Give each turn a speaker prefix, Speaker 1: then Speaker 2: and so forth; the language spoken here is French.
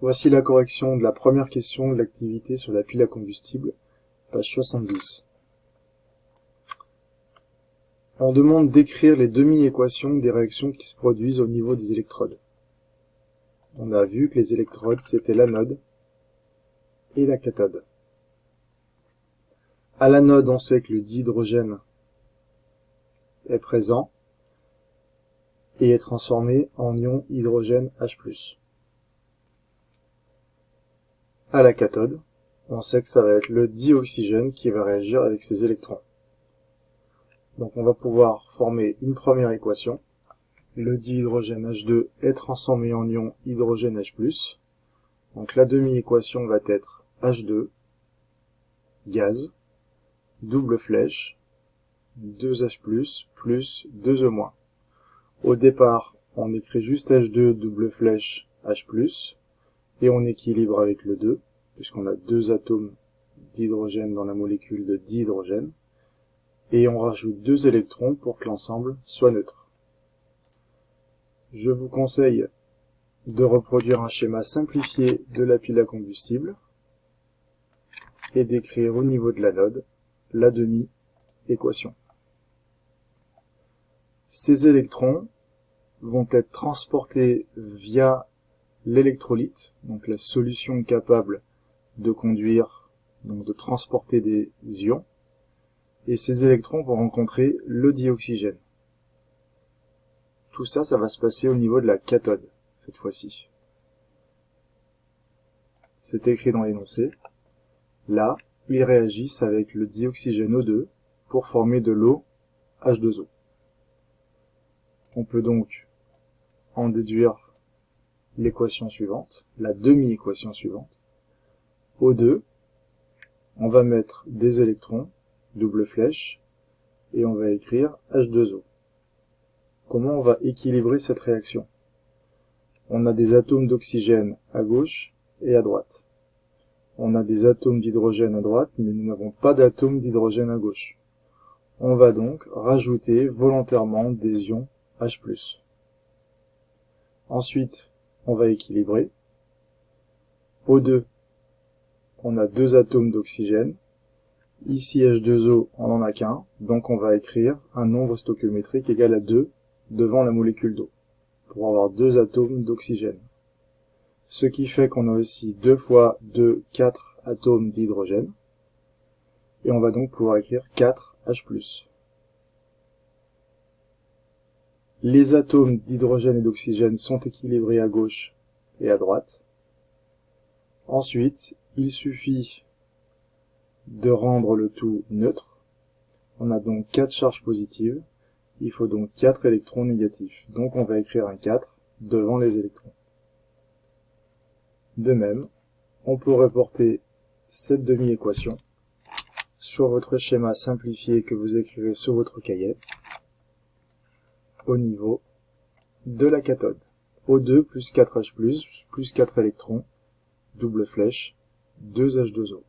Speaker 1: Voici la correction de la première question de l'activité sur la pile à combustible, page 70. On demande d'écrire les demi-équations des réactions qui se produisent au niveau des électrodes. On a vu que les électrodes, c'était l'anode et la cathode. À l'anode, on sait que le dihydrogène est présent et est transformé en ion hydrogène H+. À la cathode, on sait que ça va être le dioxygène qui va réagir avec ses électrons. Donc on va pouvoir former une première équation. Le dihydrogène H2 est transformé en ion hydrogène H+. Donc la demi-équation va être H2, gaz, double flèche, 2H+, plus 2E-. Au départ, on écrit juste H2, double flèche, H+, et on équilibre avec le 2, puisqu'on a deux atomes d'hydrogène dans la molécule de dihydrogène, et on rajoute deux électrons pour que l'ensemble soit neutre. Je vous conseille de reproduire un schéma simplifié de la pile à combustible et d'écrire au niveau de l'anode la demi-équation. Ces électrons vont être transportés via l'électrolyte, donc la solution capable de conduire, donc de transporter des ions, et ces électrons vont rencontrer le dioxygène. Tout ça, ça va se passer au niveau de la cathode, cette fois-ci. C'est écrit dans l'énoncé. Là, ils réagissent avec le dioxygène O2 pour former de l'eau H2O. On peut donc en déduire l'équation suivante, la demi-équation suivante. O2, on va mettre des électrons, double flèche, et on va écrire H2O. Comment on va équilibrer cette réaction? On a des atomes d'oxygène à gauche et à droite. On a des atomes d'hydrogène à droite, mais nous n'avons pas d'atomes d'hydrogène à gauche. On va donc rajouter volontairement des ions H+. Ensuite, on va équilibrer. O2, on a deux atomes d'oxygène. Ici, H2O, on n'en a qu'un, donc on va écrire un nombre stoichiométrique égal à 2 devant la molécule d'eau, pour avoir deux atomes d'oxygène. Ce qui fait qu'on a aussi 2 fois 2, 4 atomes d'hydrogène, et on va donc pouvoir écrire 4H+. Les atomes d'hydrogène et d'oxygène sont équilibrés à gauche et à droite. Ensuite, il suffit de rendre le tout neutre. On a donc 4 charges positives. Il faut donc 4 électrons négatifs. Donc on va écrire un 4 devant les électrons. De même, on peut reporter cette demi-équation sur votre schéma simplifié que vous écrirez sur votre cahier au niveau de la cathode. O2 plus 4H+, plus 4 électrons, double flèche, 2H2O.